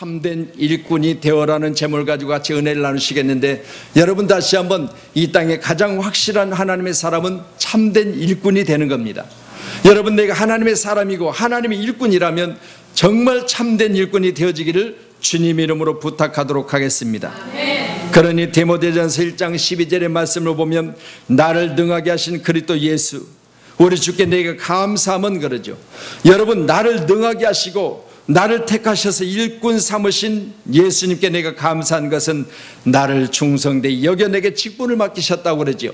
참된 일꾼이 되어라는 제목을 가지고 같이 은혜를 나누시겠는데, 여러분 다시 한번 이 땅에 가장 확실한 하나님의 사람은 참된 일꾼이 되는 겁니다. 여러분, 내가 하나님의 사람이고 하나님의 일꾼이라면 정말 참된 일꾼이 되어지기를 주님 이름으로 부탁하도록 하겠습니다. 그러니 디모데전서 1장 12절의 말씀을 보면 나를 능하게 하신 그리스도 예수, 우리 주께 내가 감사함은 그러죠. 여러분, 나를 능하게 하시고 나를 택하셔서 일꾼 삼으신 예수님께 내가 감사한 것은 나를 충성되이 여겨 내게 직분을 맡기셨다고 그러죠.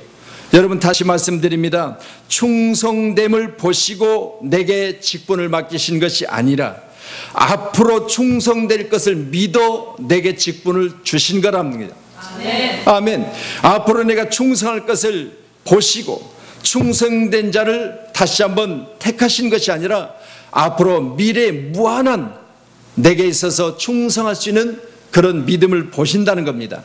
여러분, 다시 말씀드립니다. 충성됨을 보시고 내게 직분을 맡기신 것이 아니라 앞으로 충성될 것을 믿어 내게 직분을 주신 거랍니다. 아멘. 앞으로 내가 충성할 것을 보시고 충성된 자를 다시 한번 택하신 것이 아니라 앞으로 미래에 무한한 내게 있어서 충성할 수 있는 그런 믿음을 보신다는 겁니다.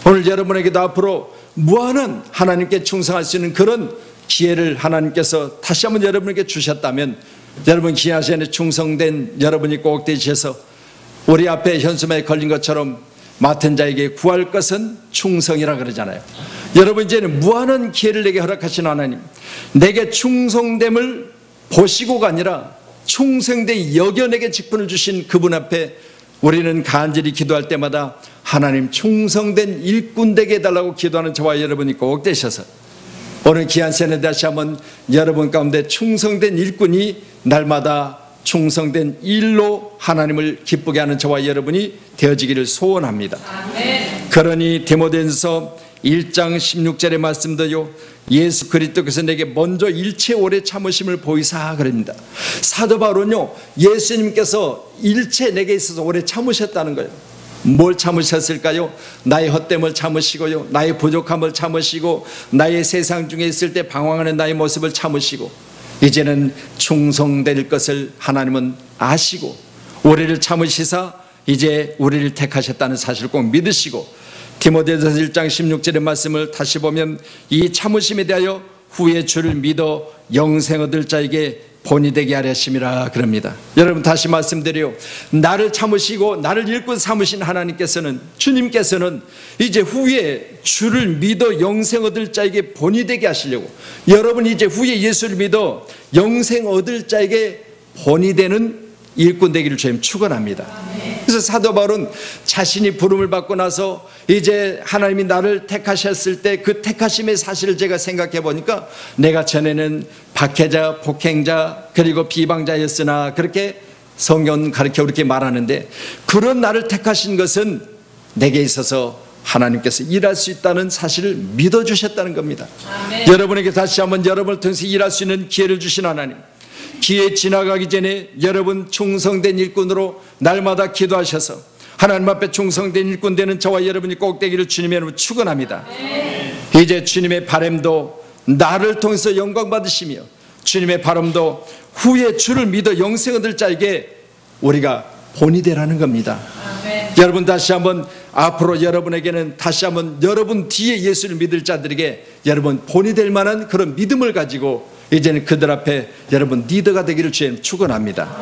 오늘 여러분에게도 앞으로 무한한 하나님께 충성할 수 있는 그런 기회를 하나님께서 다시 한번 여러분에게 주셨다면, 여러분 기아 시간에 충성된 여러분이 꼭 되셔서 우리 앞에 현수막에 걸린 것처럼 맡은 자에게 구할 것은 충성이라 그러잖아요. 여러분, 이제는 무한한 기회를 내게 허락하신 하나님, 내게 충성됨을 보시고가 아니라 충성된 여겨 내게 직분을 주신 그분 앞에 우리는 간절히 기도할 때마다 하나님 충성된 일꾼 되게 해달라고 기도하는 저와 여러분이 꼭 되셔서 오늘 귀한 시간에 다시 한번 여러분 가운데 충성된 일꾼이 날마다 충성된 일로 하나님을 기쁘게 하는 저와 여러분이 되어지기를 소원합니다. 그러니 디모데전서 1장 16절의 말씀도요, 예수 그리스도께서 내게 먼저 일체 오래 참으심을 보이사 그럽니다. 사도 바울은요, 예수님께서 일체 내게 있어서 오래 참으셨다는 거예요. 뭘 참으셨을까요? 나의 헛됨을 참으시고요, 나의 부족함을 참으시고, 나의 세상 중에 있을 때 방황하는 나의 모습을 참으시고, 이제는 충성될 것을 하나님은 아시고 우리를 참으시사 이제 우리를 택하셨다는 사실을 꼭 믿으시고, 디모데전서 1장 16절의 말씀을 다시 보면 이 참으심에 대하여 후에 주를 믿어 영생 얻을 자에게 본이 되게 하려 하심이라 그럽니다. 여러분, 다시 말씀드려요. 나를 참으시고 나를 일꾼 삼으신 하나님께서는, 주님께서는 이제 후에 주를 믿어 영생 얻을 자에게 본이 되게 하시려고, 여러분이 이제 후에 예수를 믿어 영생 얻을 자에게 본이 되는 일꾼 되기를 주님 축원합니다. 그래서 사도 바울은 자신이 부름을 받고 나서 이제 하나님이 나를 택하셨을 때 그 택하심의 사실을 제가 생각해 보니까, 내가 전에는 박해자, 폭행자, 그리고 비방자였으나, 그렇게 성경 가르쳐 그렇게 말하는데, 그런 나를 택하신 것은 내게 있어서 하나님께서 일할 수 있다는 사실을 믿어주셨다는 겁니다. 아멘. 여러분에게 다시 한번 여러분을 통해서 일할 수 있는 기회를 주신 하나님, 기회 지나가기 전에 여러분 충성된 일꾼으로 날마다 기도하셔서 하나님 앞에 충성된 일꾼 되는 저와 여러분이 꼭 되기를 주님의 이름으로 축원합니다. 이제 주님의 바람도 나를 통해서 영광 받으시며, 주님의 바람도 후에 주를 믿어 영생 얻을 자에게 우리가 본이 되라는 겁니다. 여러분, 다시 한번 앞으로 여러분에게는 다시 한번 여러분 뒤에 예수를 믿을 자들에게 여러분 본이 될 만한 그런 믿음을 가지고 이제는 그들 앞에 여러분 리더가 되기를 주님 축원합니다.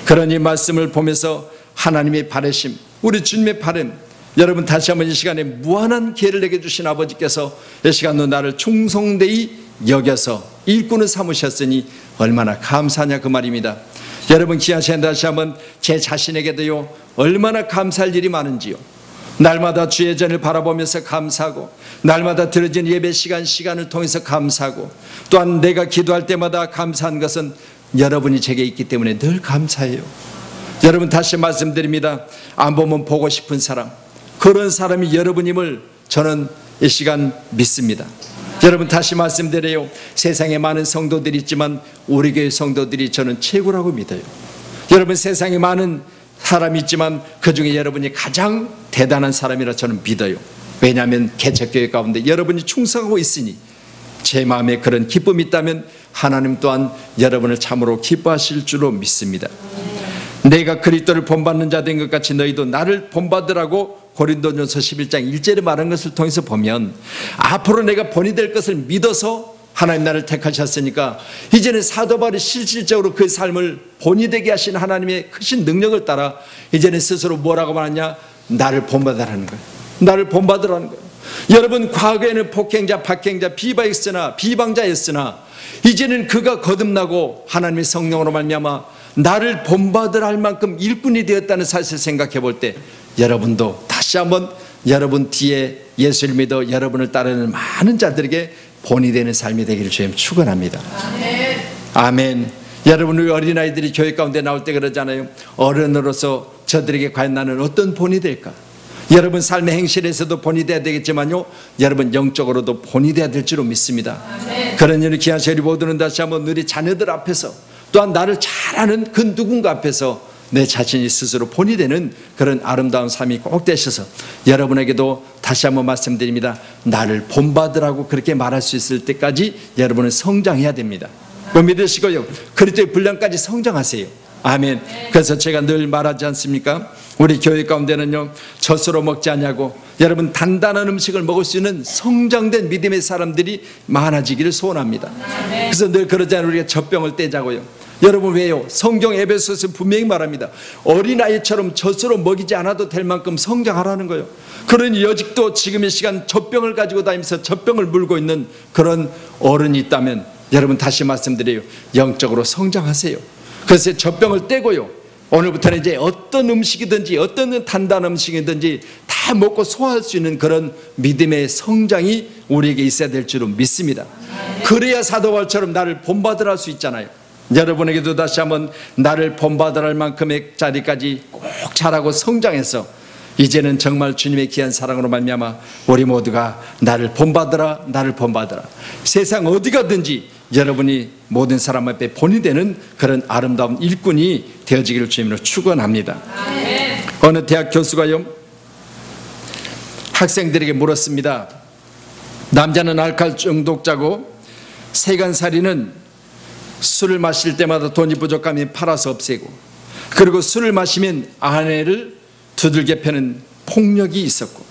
그런 이 말씀을 보면서 하나님의 바라심, 우리 주님의 바람, 여러분 다시 한번 이 시간에 무한한 기회를 내게 주신 아버지께서 이 시간도 나를 충성되이 여겨서 일꾼을 삼으셨으니 얼마나 감사하냐 그 말입니다. 여러분, 귀한 시간 다시 한번 제 자신에게도요, 얼마나 감사할 일이 많은지요, 날마다 주의 전을 바라보면서 감사하고, 날마다 드려진 예배 시간을 통해서 감사하고, 또한 내가 기도할 때마다 감사한 것은 여러분이 제게 있기 때문에 늘 감사해요. 여러분, 다시 말씀드립니다. 안 보면 보고 싶은 사람, 그런 사람이 여러분임을 저는 이 시간 믿습니다. 여러분, 다시 말씀드려요. 세상에 많은 성도들이 있지만 우리 교회 성도들이 저는 최고라고 믿어요. 여러분, 세상에 많은 사람이 있지만 그 중에 여러분이 가장 대단한 사람이라 저는 믿어요. 왜냐하면 개척교회 가운데 여러분이 충성하고 있으니 제 마음에 그런 기쁨이 있다면 하나님 또한 여러분을 참으로 기뻐하실 줄로 믿습니다. 내가 그리스도를 본받는 자 된 것 같이 너희도 나를 본받으라고 고린도전서 11장 1절에 말한 것을 통해서 보면, 앞으로 내가 본이 될 것을 믿어서 하나님 나를 택하셨으니까 이제는 사도 바울이 실질적으로 그 삶을 본이 되게 하신 하나님의 크신 능력을 따라 이제는 스스로 뭐라고 말하냐? 나를 본받으라는 거예요. 나를 본받으라는 거예요. 여러분, 과거에는 폭행자, 박행자, 비방자였으나 이제는 그가 거듭나고 하나님의 성령으로 말미암아 나를 본받으라 할 만큼 일꾼이 되었다는 사실을 생각해 볼 때 여러분도 다시 한번 여러분 뒤에 예수를 믿어 여러분을 따르는 많은 자들에게 본이 되는 삶이 되기를 주님 축원합니다. 아멘. 아멘. 여러분, 우리 어린아이들이 교회 가운데 나올 때 그러잖아요. 어른으로서 저들에게 과연 나는 어떤 본이 될까? 여러분 삶의 행실에서도 본이 돼야 되겠지만요, 여러분 영적으로도 본이 돼야 될 줄로 믿습니다. 그런 일을 귀한 세리 모두는 다시 한번 우리 자녀들 앞에서 또한 나를 잘 아는 그 누군가 앞에서 내 자신이 스스로 본이 되는 그런 아름다운 삶이 꼭 되셔서 여러분에게도 다시 한번 말씀드립니다. 나를 본받으라고 그렇게 말할 수 있을 때까지 여러분은 성장해야 됩니다. 믿으시고요, 그리스도의 분량까지 성장하세요. 아멘. 그래서 제가 늘 말하지 않습니까? 우리 교회 가운데는요, 젖으로 먹지 않냐고 여러분 단단한 음식을 먹을 수 있는 성장된 믿음의 사람들이 많아지기를 소원합니다. 그래서 늘 그러잖아요. 우리가 젖병을 떼자고요. 여러분 왜요? 성경 에베소서에서 분명히 말합니다. 어린아이처럼 젖으로 먹이지 않아도 될 만큼 성장하라는 거예요. 그러니 여직도 지금의 시간 젖병을 가지고 다니면서 젖병을 물고 있는 그런 어른이 있다면 여러분 다시 말씀드려요. 영적으로 성장하세요. 그래서 젖병을 떼고요, 오늘부터는 이제 어떤 음식이든지 어떤 단단한 음식이든지 다 먹고 소화할 수 있는 그런 믿음의 성장이 우리에게 있어야 될 줄로 믿습니다. 그래야 사도 바울처럼 나를 본받으라 할 수 있잖아요. 여러분에게도 다시 한번 나를 본받으라 할 만큼의 자리까지 꼭 자라고 성장해서 이제는 정말 주님의 귀한 사랑으로 말미암아 우리 모두가 나를 본받으라, 나를 본받으라, 세상 어디 가든지 여러분이 모든 사람 앞에 본이 되는 그런 아름다운 일꾼이 되어지기를 주님으로 축원합니다. 어느 대학 교수가요, 학생들에게 물었습니다. 남자는 알코올 중독자고 세간살이는 술을 마실 때마다 돈이 부족하면 팔아서 없애고, 그리고 술을 마시면 아내를 두들겨 패는 폭력이 있었고,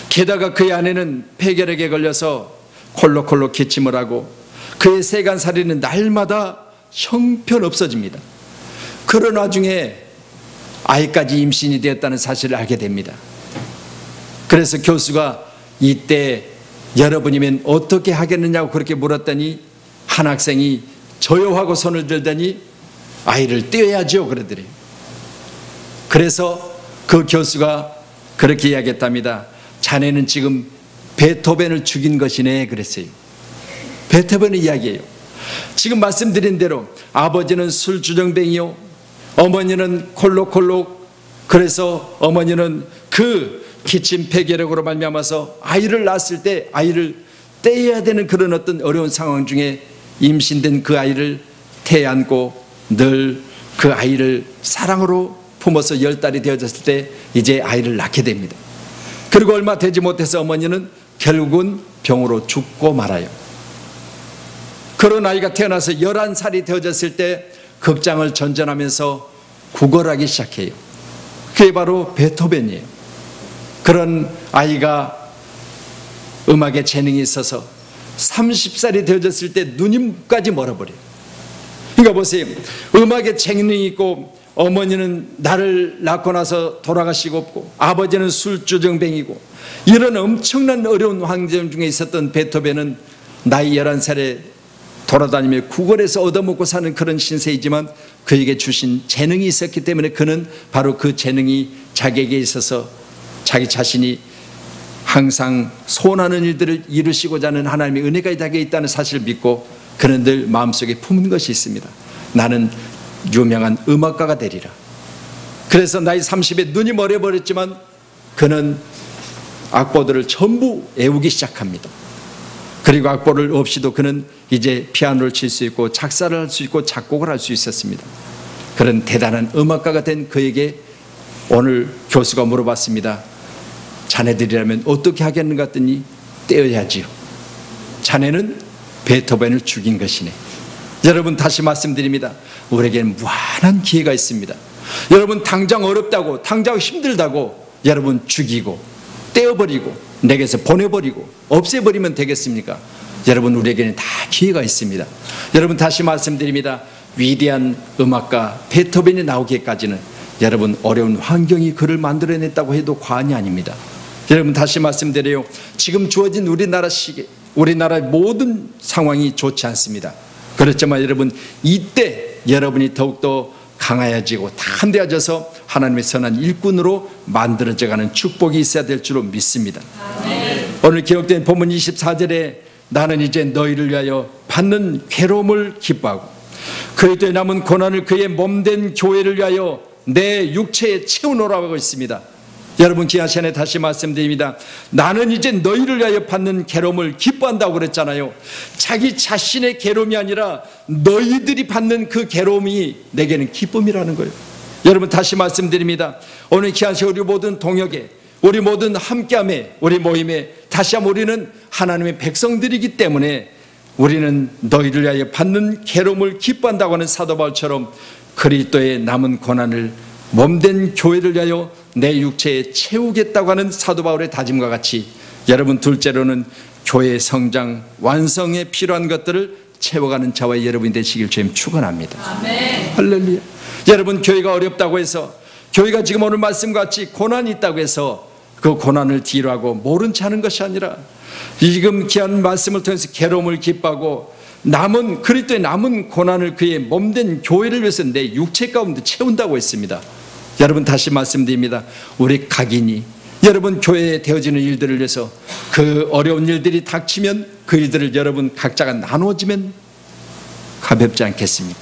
게다가 그의 아내는 폐결핵에 걸려서 콜록콜록 기침을 하고 그의 세간살이는 날마다 형편없어집니다. 그런 와중에 아이까지 임신이 되었다는 사실을 알게 됩니다. 그래서 교수가 이때 여러분이면 어떻게 하겠느냐고 그렇게 물었더니 한 학생이 저요하고 손을 들더니 아이를 떼어야죠 그러더래요. 그래서 그 교수가 그렇게 이야기했답니다. 자네는 지금 베토벤을 죽인 것이네 그랬어요. 베토벤의 이야기예요. 지금 말씀드린 대로 아버지는 술주정뱅이요, 어머니는 콜록콜록, 그래서 어머니는 그 기침 폐결핵으로 말미암아서 아이를 낳았을 때 아이를 떼야 되는 그런 어떤 어려운 상황 중에 임신된 그 아이를 태안고 늘 그 아이를 사랑으로 품어서 10달이 되어졌을 때 이제 아이를 낳게 됩니다. 그리고 얼마 되지 못해서 어머니는 결국은 병으로 죽고 말아요. 그런 아이가 태어나서 11살이 되어졌을 때 극장을 전전하면서 구걸하기 시작해요. 그게 바로 베토벤이에요. 그런 아이가 음악에 재능이 있어서 30살이 되어졌을 때 눈이까지 멀어버려요. 그러니까 보세요. 음악에 재능이 있고 어머니는 나를 낳고 나서 돌아가시고 없고 아버지는 술주정뱅이고 이런 엄청난 어려운 환경 중에 있었던 베토벤은 나이 11살에 돌아다니며 구걸해서 얻어먹고 사는 그런 신세이지만 그에게 주신 재능이 있었기 때문에 그는 바로 그 재능이 자기에게 있어서 자기 자신이 항상 소원하는 일들을 이루시고자 하는 하나님의 은혜가 자기에 있다는 사실을 믿고 그는 늘 마음속에 품은 것이 있습니다. 나는 유명한 음악가가 되리라. 그래서 나이 30에 눈이 멀어버렸지만 그는 악보들을 전부 외우기 시작합니다. 그리고 악보를 없이도 그는 이제 피아노를 칠 수 있고 작사를 할 수 있고 작곡을 할 수 있었습니다. 그런 대단한 음악가가 된 그에게 오늘 교수가 물어봤습니다. 자네들이라면 어떻게 하겠는가 했더니 떼어야지요. 자네는 베토벤을 죽인 것이네. 여러분 다시 말씀드립니다. 우리에게는 무한한 기회가 있습니다. 여러분 당장 어렵다고 당장 힘들다고 여러분 죽이고 떼어버리고 내게서 보내버리고 없애버리면 되겠습니까? 여러분 우리에게는 다 기회가 있습니다. 여러분 다시 말씀드립니다. 위대한 음악가 베토벤이 나오기까지는 여러분 어려운 환경이 그를 만들어냈다고 해도 과언이 아닙니다. 여러분 다시 말씀드려요. 지금 주어진 우리나라 시기, 우리나라의 모든 상황이 좋지 않습니다. 그렇지만 여러분 이때 여러분이 더욱더 강하여지고 담대해져서 하나님의 선한 일꾼으로 만들어져가는 축복이 있어야 될 줄로 믿습니다. 오늘 기록된 본문 24절에 나는 이제 너희를 위하여 받는 괴로움을 기뻐하고 그리스도에 남은 고난을 그의 몸된 교회를 위하여 내 육체에 채우노라고 하고 있습니다. 여러분 귀한 시간에 다시 말씀드립니다. 나는 이제 너희를 위하여 받는 괴로움을 기뻐한다고 그랬잖아요. 자기 자신의 괴로움이 아니라 너희들이 받는 그 괴로움이 내게는 기쁨이라는 거예요. 여러분 다시 말씀드립니다. 오늘 귀한 시간 우리 모든 동역에 우리 모든 함께함에 우리 모임에 다시 한번 우리는 하나님의 백성들이기 때문에 우리는 너희를 위하여 받는 괴로움을 기뻐한다고 하는 사도 바울처럼 그리스도의 남은 고난을 몸된 교회를 위하여 내 육체에 채우겠다고 하는 사도 바울의 다짐과 같이 여러분 둘째로는 교회의 성장 완성에 필요한 것들을 채워가는 자와 여러분이 되시길 주님 축원합니다. 아멘. 할렐루야. 여러분 교회가 어렵다고 해서 교회가 지금 오늘 말씀같이 고난이 있다고 해서 그 고난을 뒤로 하고 모른 체 하는 것이 아니라 지금 귀한 말씀을 통해서 괴로움을 기뻐하고 남은 그리스도의 남은 고난을 그의 몸된 교회를 위해서 내 육체 가운데 채운다고 했습니다. 여러분 다시 말씀드립니다. 우리 각인이 여러분 교회에 되어지는 일들을 위해서 그 어려운 일들이 닥치면 그 일들을 여러분 각자가 나눠지면 가볍지 않겠습니까?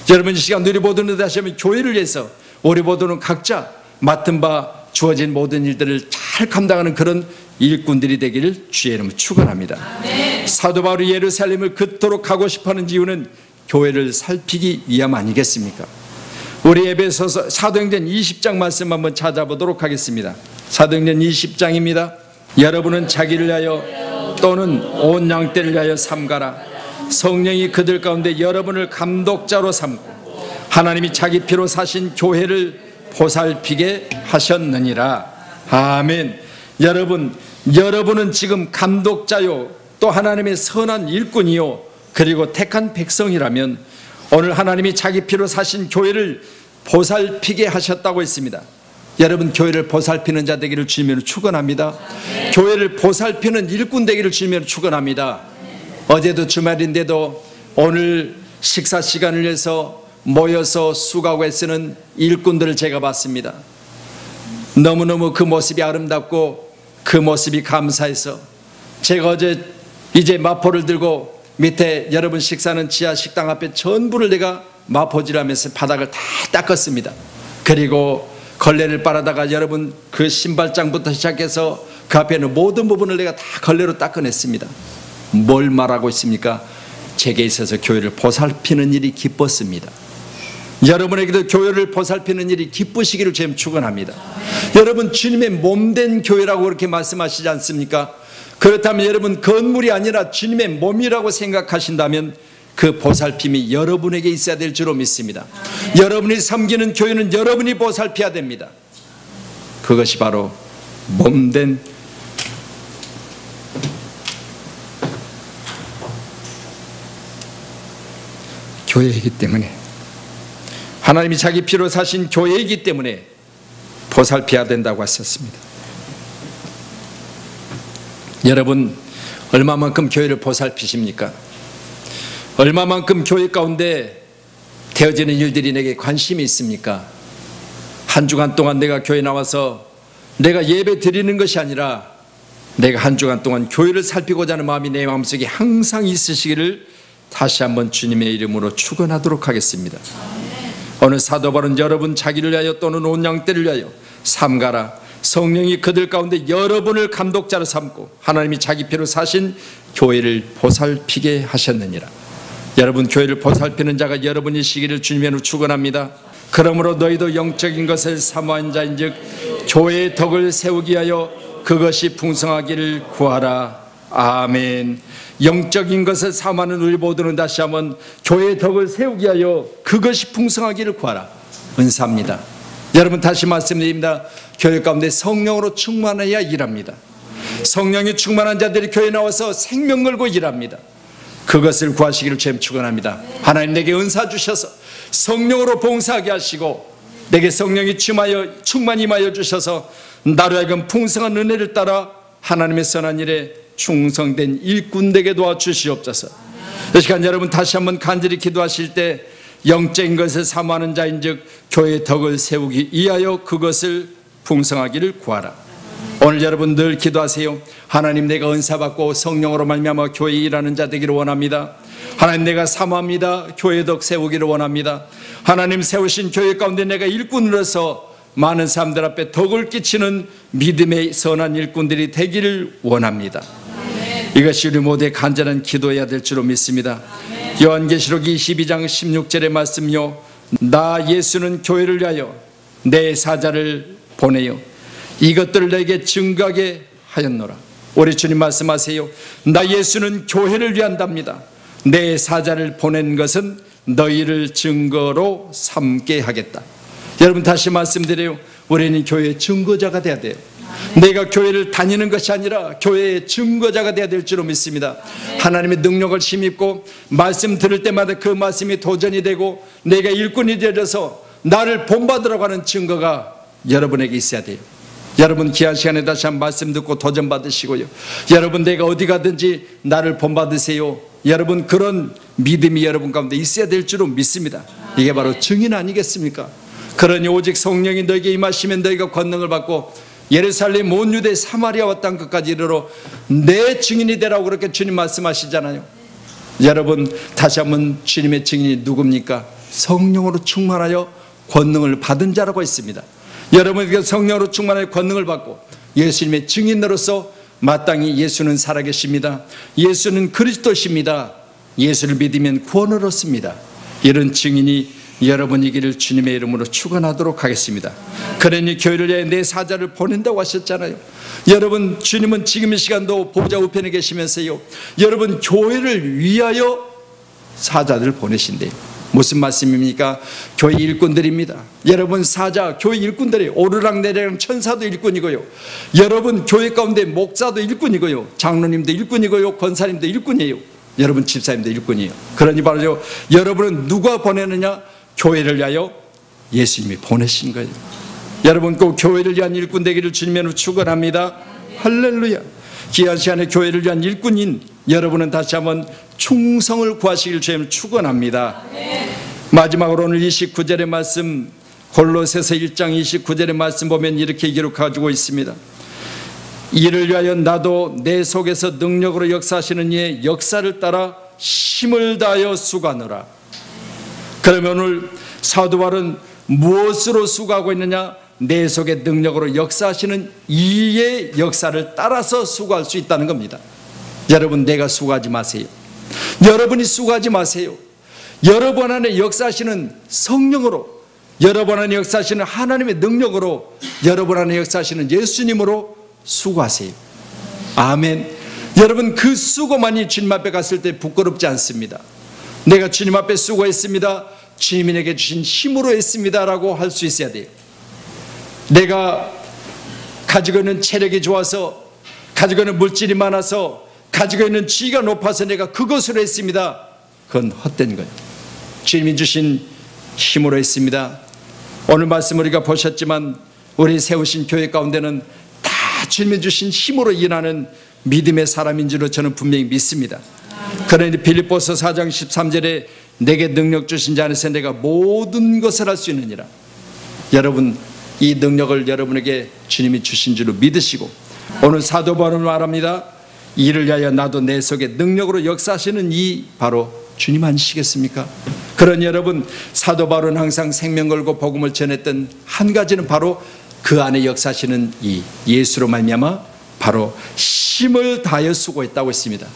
여러분 이 시간 우리 모두는 다시 한번 교회를 위해서 우리 모두는 각자 맡은 바 주어진 모든 일들을 잘 감당하는 그런 일꾼들이 되기를 주의 이름으로 축원합니다. 사도 바울이 예루살렘을 그토록 가고 싶어하는 이유는 교회를 살피기 위함 아니겠습니까? 우리 에베소서 사도행전 20장 말씀 한번 찾아보도록 하겠습니다. 사도행전 20장입니다. 여러분은 자기를 위하여 또는 온 양떼를 위하여 삼가라. 성령이 그들 가운데 여러분을 감독자로 삼고 하나님이 자기 피로 사신 교회를 보살피게 하셨느니라. 아멘. 여러분은 지금 감독자요 또 하나님의 선한 일꾼이요 그리고 택한 백성이라면 오늘 하나님이 자기 피로 사신 교회를 보살피게 하셨다고 했습니다. 여러분 교회를 보살피는 자 되기를 주님으로 축원합니다. 교회를 보살피는 일꾼 되기를 주님으로 축원합니다. 어제도 주말인데도 오늘 식사 시간을 위해서 모여서 수고하고 애쓰는 일꾼들을 제가 봤습니다. 너무너무 그 모습이 아름답고 그 모습이 감사해서 제가 어제 이제 마포를 들고 밑에 여러분 식사는 지하 식당 앞에 전부를 내가 마포질하면서 바닥을 다 닦았습니다. 그리고 걸레를 빨아다가 여러분 그 신발장부터 시작해서 그 앞에 있는 모든 부분을 내가 다 걸레로 닦아냈습니다. 뭘 말하고 있습니까? 제게 있어서 교회를 보살피는 일이 기뻤습니다. 여러분에게도 교회를 보살피는 일이 기쁘시기를 주님 축원합니다. 여러분 주님의 몸된 교회라고 그렇게 말씀하시지 않습니까? 그렇다면 여러분 건물이 아니라 주님의 몸이라고 생각하신다면 그 보살핌이 여러분에게 있어야 될 줄로 믿습니다. 여러분이 섬기는 교회는 여러분이 보살펴야 됩니다. 그것이 바로 몸된 교회이기 때문에 하나님이 자기 피로 사신 교회이기 때문에 보살펴야 된다고 하셨습니다. 여러분 얼마만큼 교회를 보살피십니까? 얼마만큼 교회 가운데 되어지는 일들이 내게 관심이 있습니까? 한 주간 동안 내가 교회 나와서 내가 예배 드리는 것이 아니라 내가 한 주간 동안 교회를 살피고자 하는 마음이 내 마음속에 항상 있으시기를 다시 한번 주님의 이름으로 축원하도록 하겠습니다. 오늘 사도 바울은 여러분 자기를 위하여 또는 온 양떼를 위하여 삼가라. 성령이 그들 가운데 여러분을 감독자로 삼고 하나님이 자기 피로 사신 교회를 보살피게 하셨느니라. 여러분 교회를 보살피는 자가 여러분이시기를 주님으로 축원합니다. 그러므로 너희도 영적인 것을 사모한 자인즉 교회의 덕을 세우기 위하여 그것이 풍성하기를 구하라. 아멘. 영적인 것을 사모하는 우리 모두는 다시 한번 교회의 덕을 세우기 위하여 그것이 풍성하기를 구하라. 은사입니다. 여러분 다시 말씀드립니다. 교회 가운데 성령으로 충만해야 일합니다. 성령이 충만한 자들이 교회에 나와서 생명 걸고 일합니다. 그것을 구하시기를 주님 축원합니다. 하나님 내게 은사 주셔서 성령으로 봉사하게 하시고 내게 성령이 충만히 임하여 주셔서 나로 하여금 풍성한 은혜를 따라 하나님의 선한 일에 충성된 일꾼 되게 도와주시옵소서. 이 시간 여러분 다시 한번 간절히 기도하실 때 영적인 것을 사모하는 자인즉 교회의 덕을 세우기 위하여 그것을 풍성하기를 구하라. 오늘 여러분 늘 기도하세요. 하나님 내가 은사 받고 성령으로 말미암아 교회에 일하는 자 되기를 원합니다. 하나님 내가 사모합니다. 교회 덕 세우기를 원합니다. 하나님 세우신 교회 가운데 내가 일꾼으로서 많은 사람들 앞에 덕을 끼치는 믿음의 선한 일꾼들이 되기를 원합니다. 이것이 우리 모두의 간절한 기도해야 될 줄로 믿습니다. 요한계시록 22장 16절의 말씀요, 나 예수는 교회를 위하여 내 사자를 보내요 이것들을 내게 증거하게 하였노라. 우리 주님 말씀하세요. 나 예수는 교회를 위한답니다. 내 사자를 보낸 것은 너희를 증거로 삼게 하겠다. 여러분 다시 말씀드려요. 우리는 교회의 증거자가 돼야 돼요. 내가 교회를 다니는 것이 아니라 교회의 증거자가 돼야 될 줄로 믿습니다. 하나님의 능력을 힘입고 말씀 들을 때마다 그 말씀이 도전이 되고 내가 일꾼이 되어서 나를 본받으라고 하는 증거가 여러분에게 있어야 돼요. 여러분 귀한 시간에 다시 한 말씀 듣고 도전 받으시고요. 여러분 내가 어디 가든지 나를 본받으세요. 여러분 그런 믿음이 여러분 가운데 있어야 될 줄로 믿습니다. 이게 바로 증인 아니겠습니까? 그러니 오직 성령이 너에게 임하시면 너희가 권능을 받고 예루살렘 온 유대 사마리아와 땅 끝까지 이르러 내 증인이 되라고 그렇게 주님 말씀하시잖아요. 여러분 다시 한번 주님의 증인이 누굽니까? 성령으로 충만하여 권능을 받은 자라고 했습니다. 여러분에게 성령으로 충만하여 권능을 받고 예수님의 증인으로서 마땅히 예수는 살아계십니다. 예수는 그리스도십니다. 예수를 믿으면 구원을 얻습니다. 이런 증인이 여러분이기를 주님의 이름으로 축원하도록 하겠습니다. 그러니 교회를 위해 내 사자를 보낸다고 하셨잖아요. 여러분 주님은 지금 이 시간도 보좌 우편에 계시면서요, 여러분 교회를 위하여 사자들을 보내신대요. 무슨 말씀입니까? 교회 일꾼들입니다. 여러분 사자 교회 일꾼들이 오르락내리락 천사도 일꾼이고요, 여러분 교회 가운데 목사도 일꾼이고요, 장로님도 일꾼이고요, 권사님도 일꾼이에요, 여러분 집사님도 일꾼이에요. 그러니 바로 여러분은 누가 보내느냐? 교회를 위하여 예수님이 보내신 거예요. 여러분 꼭 교회를 위한 일꾼 되기를 주님으로 축원합니다. 할렐루야. 귀한 시간에 교회를 위한 일꾼인 여러분은 다시 한번 충성을 구하시길 주님을 축원합니다. 마지막으로 오늘 29절의 말씀, 골로새서 1장 29절의 말씀 보면 이렇게 기록하고 있습니다. 이를 위하여 나도 내 속에서 능력으로 역사하시는 이의 역사를 따라 힘을 다하여 수고하노라. 그러면 오늘 사도 바울은 무엇으로 수고하고 있느냐? 내 속에 능력으로 역사하시는 이의 역사를 따라서 수고할 수 있다는 겁니다. 여러분 내가 수고하지 마세요. 여러분이 수고하지 마세요. 여러분 안에 역사하시는 성령으로, 여러분 안에 역사하시는 하나님의 능력으로, 여러분 안에 역사하시는 예수님으로 수고하세요. 아멘. 여러분 그 수고만이 주님 앞에 갔을 때 부끄럽지 않습니다. 내가 주님 앞에 수고했습니다, 주님이 내게 주신 힘으로 했습니다 라고 할 수 있어야 돼요. 내가 가지고 있는 체력이 좋아서, 가지고 있는 물질이 많아서, 가지고 있는 지위가 높아서 내가 그것으로 했습니다, 그건 헛된 거예요. 주님이 주신 힘으로 했습니다. 오늘 말씀 우리가 보셨지만 우리 세우신 교회 가운데는 다 주님이 주신 힘으로 일하는 믿음의 사람인 줄로 저는 분명히 믿습니다. 그러니 빌립보서 4장 13절에 내게 능력 주신 자 안에서 내가 모든 것을 할 수 있느니라. 여러분 이 능력을 여러분에게 주님이 주신 줄로 믿으시고, 오늘 사도 바울은 말합니다. 이를 위하여 나도 내 속에 능력으로 역사하시는 이 바로 주님 아니시겠습니까? 그러니 여러분 사도 바울은 항상 생명 걸고 복음을 전했던 한 가지는 바로 그 안에 역사하시는 이 예수로 말미암아 바로 힘을 다하여 수고했다고 했습니다.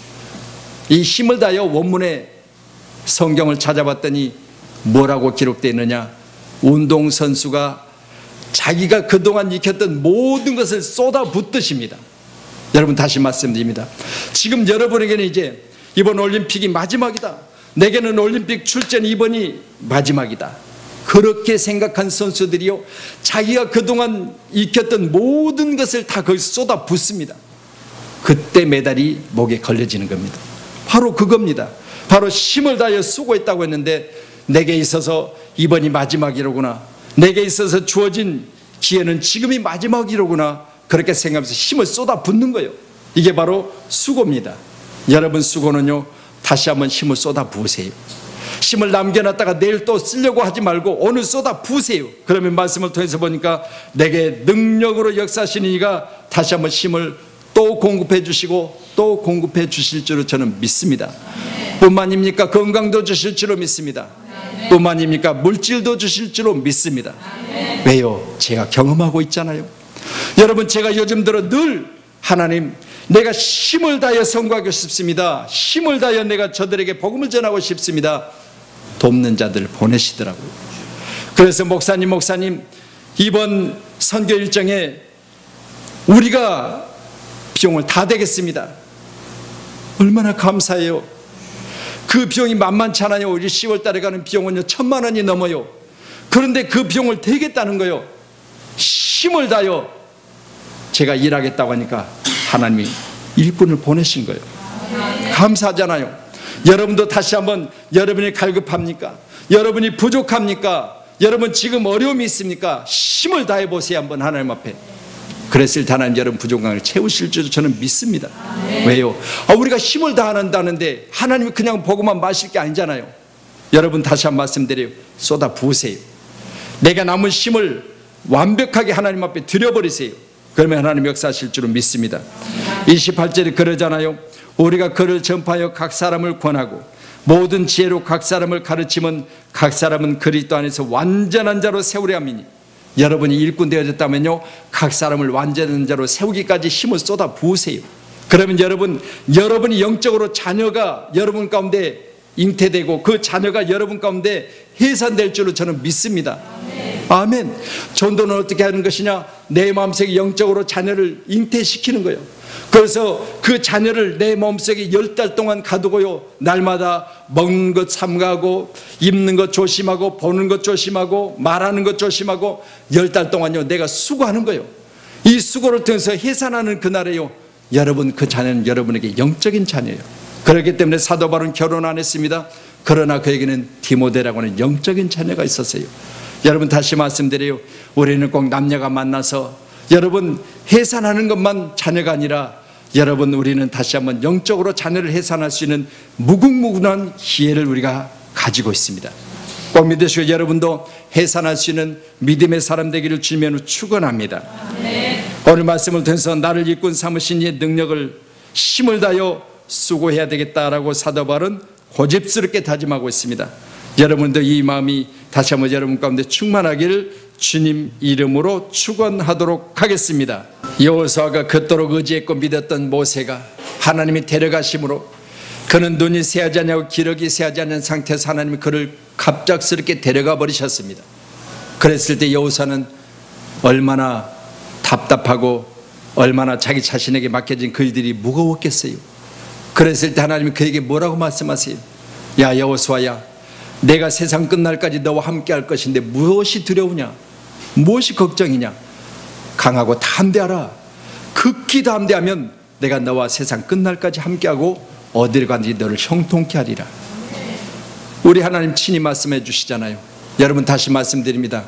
이 힘을 다하여 원문의 성경을 찾아봤더니 뭐라고 기록되어 있느냐? 운동선수가 자기가 그동안 익혔던 모든 것을 쏟아붓듯입니다. 여러분 다시 말씀드립니다. 지금 여러분에게는 이제 이번 올림픽이 마지막이다, 내게는 올림픽 출전 이번이 마지막이다, 그렇게 생각한 선수들이요, 자기가 그동안 익혔던 모든 것을 다 거기서 쏟아붓습니다. 그때 메달이 목에 걸려지는 겁니다. 바로 그겁니다. 바로 힘을 다하여 수고했다고 했는데 내게 있어서 이번이 마지막이로구나, 내게 있어서 주어진 기회는 지금이 마지막이로구나, 그렇게 생각하면서 힘을 쏟아 붓는 거예요. 이게 바로 수고입니다. 여러분, 수고는요, 다시 한번 힘을 쏟아 부으세요. 힘을 남겨놨다가 내일 또 쓰려고 하지 말고 오늘 쏟아 부으세요. 그러면 말씀을 통해서 보니까 내게 능력으로 역사하시는 이가 다시 한번 힘을 또 공급해 주시고 또 공급해 주실 줄로 저는 믿습니다. 뿐만입니까? 건강도 주실 줄로 믿습니다. 뿐만입니까? 물질도 주실 줄로 믿습니다. 왜요? 제가 경험하고 있잖아요. 여러분, 제가 요즘 들어 늘 하나님, 내가 힘을 다하여 선고하고 싶습니다. 힘을 다하여 내가 저들에게 복음을 전하고 싶습니다. 돕는 자들 보내시더라고요. 그래서 목사님 이번 선교 일정에 우리가 비용을 다 대겠습니다. 얼마나 감사해요. 그 비용이 만만치 않아요. 우리 10월 달에 가는 비용은요 1,000만 원이 넘어요. 그런데 그 비용을 대겠다는 거예요. 힘을 다하여 제가 일하겠다고 하니까 하나님이 일꾼을 보내신 거예요. 감사하잖아요. 여러분도 다시 한번, 여러분이 갈급합니까? 여러분이 부족합니까? 여러분 지금 어려움이 있습니까? 힘을 다해 보세요. 한번 하나님 앞에. 그랬을 때 하나님 여러분 부족함을 채우실 줄 저는 믿습니다. 왜요? 우리가 힘을 다한다는데 하나님이 그냥 보고만 마실 게 아니잖아요. 여러분, 다시 한번 말씀드려요. 쏟아 부으세요. 내가 남은 힘을 완벽하게 하나님 앞에 드려버리세요. 그러면 하나님 역사하실 줄은 믿습니다. 28절에 그러잖아요. 우리가 그를 전파하여 각 사람을 권하고 모든 지혜로 각 사람을 가르치면 각 사람은 그리스도 안에서 완전한 자로 세우려 함이니. 여러분이 일꾼 되어졌다면요, 각 사람을 완전한 자로 세우기까지 힘을 쏟아 부으세요. 그러면 여러분이 영적으로 자녀가 여러분 가운데 잉태되고 그 자녀가 여러분 가운데 해산될 줄로 저는 믿습니다. 아멘. 전도는 어떻게 하는 것이냐? 내 마음속에 영적으로 자녀를 잉태시키는 거예요. 그래서 그 자녀를 내 마음속에 10달 동안 가두고요, 날마다 먹는 것 삼가하고 입는 것 조심하고 보는 것 조심하고 말하는 것 조심하고 10달 동안요 내가 수고하는 거예요. 이 수고를 통해서 해산하는 그날에요, 여러분 그 자녀는 여러분에게 영적인 자녀예요. 그렇기 때문에 사도 바울은 결혼 안 했습니다. 그러나 그에게는 디모데라고 하는 영적인 자녀가 있었어요. 여러분, 다시 말씀드려요. 우리는 꼭 남녀가 만나서 여러분 해산하는 것만 자녀가 아니라 여러분, 우리는 다시 한번 영적으로 자녀를 해산할 수 있는 무궁무진한 기회를 우리가 가지고 있습니다. 꼭 믿으시고 여러분도 해산할 수 있는 믿음의 사람 되기를 주님으로 축원합니다. 오늘 말씀을 통해서 나를 일꾼 삼으신 이의 능력을 힘을 다하여 수고해야 되겠다라고 사도 바울은 고집스럽게 다짐하고 있습니다. 여러분도 이 마음이 다시 한번 여러분 가운데 충만하기를 주님 이름으로 축원하도록 하겠습니다. 여호수아가 그토록 의지했고 믿었던 모세가 하나님이 데려가심으로 그는 눈이 새하지 않냐고 기력이 새하지 않는 상태에서 하나님이 그를 갑작스럽게 데려가 버리셨습니다. 그랬을 때 여호수아는 얼마나 답답하고 얼마나 자기 자신에게 맡겨진 그 일들이 무거웠겠어요. 그랬을 때 하나님이 그에게 뭐라고 말씀하세요? 야 여호수아야, 내가 세상 끝날까지 너와 함께 할 것인데 무엇이 두려우냐? 무엇이 걱정이냐? 강하고 담대하라. 극히 담대하면 내가 너와 세상 끝날까지 함께하고 어디를 가든지 너를 형통케 하리라. 우리 하나님 친히 말씀해 주시잖아요. 여러분, 다시 말씀드립니다.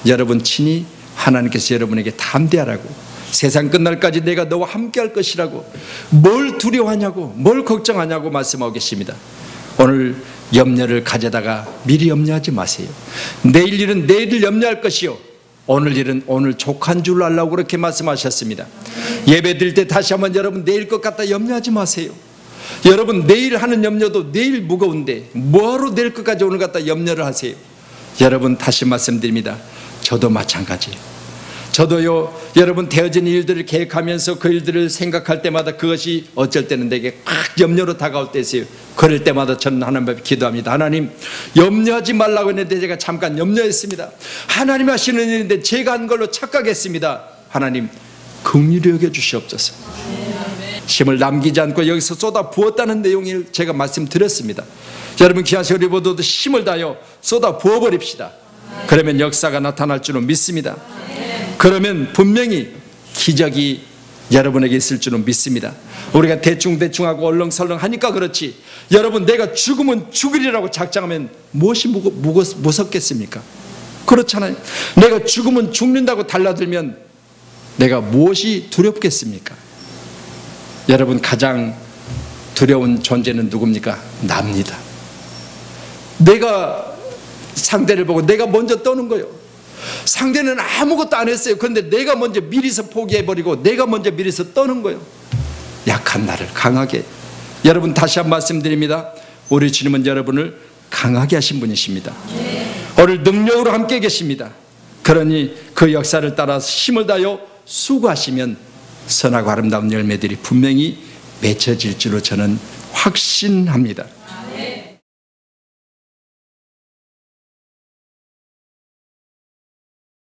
여러분 친히 하나님께서 여러분에게 담대하라고, 세상 끝날까지 내가 너와 함께 할 것이라고, 뭘 두려워하냐고, 뭘 걱정하냐고 말씀하고 계십니다. 오늘 염려를 가져다가 미리 염려하지 마세요. 내일 일은 내일을 염려할 것이요, 오늘 일은 오늘 족한 줄 알라고 그렇게 말씀하셨습니다. 예배 드릴 때 다시 한번 여러분 내일 것 같다 염려하지 마세요. 여러분 내일 하는 염려도 내일 무거운데 뭐하러 내일 것까지 오늘 갖다 염려를 하세요? 여러분, 다시 말씀드립니다. 저도 마찬가지예요. 저도요, 여러분 되어진 일들을 계획하면서 그 일들을 생각할 때마다 그것이 어쩔 때는 내게 막 염려로 다가올 때 있어요. 그럴 때마다 저는 하나님 앞에 기도합니다. 하나님, 염려하지 말라고 했는데 제가 잠깐 염려했습니다. 하나님 하시는 일인데 제가 한 걸로 착각했습니다. 하나님 긍휼히 여겨 주시옵소서. 힘을 남기지 않고 여기서 쏟아 부었다는 내용을 제가 말씀드렸습니다. 여러분, 귀하신 우리 모두도 힘을 다하여 쏟아 부어버립시다. 그러면 역사가 나타날 줄은 믿습니다. 그러면 분명히 기적이 여러분에게 있을 줄은 믿습니다. 우리가 대충하고 얼렁설렁 하니까 그렇지, 여러분, 내가 죽으면 죽으리라고 작정하면 무엇이 무섭겠습니까? 그렇잖아요. 내가 죽으면 죽는다고 달라들면 내가 무엇이 두렵겠습니까? 여러분, 가장 두려운 존재는 누굽니까? 나입니다. 내가 상대를 보고 내가 먼저 떠는 거예요. 상대는 아무것도 안 했어요. 그런데 내가 먼저 미리서 포기해버리고 내가 먼저 미리서 떠는 거예요. 약한 나를 강하게. 여러분, 다시 한 말씀드립니다. 우리 주님은 여러분을 강하게 하신 분이십니다. 오늘 능력으로 함께 계십니다. 그러니 그 역사를 따라서 힘을 다하여 수고하시면 선하고 아름다운 열매들이 분명히 맺혀질 줄로 저는 확신합니다.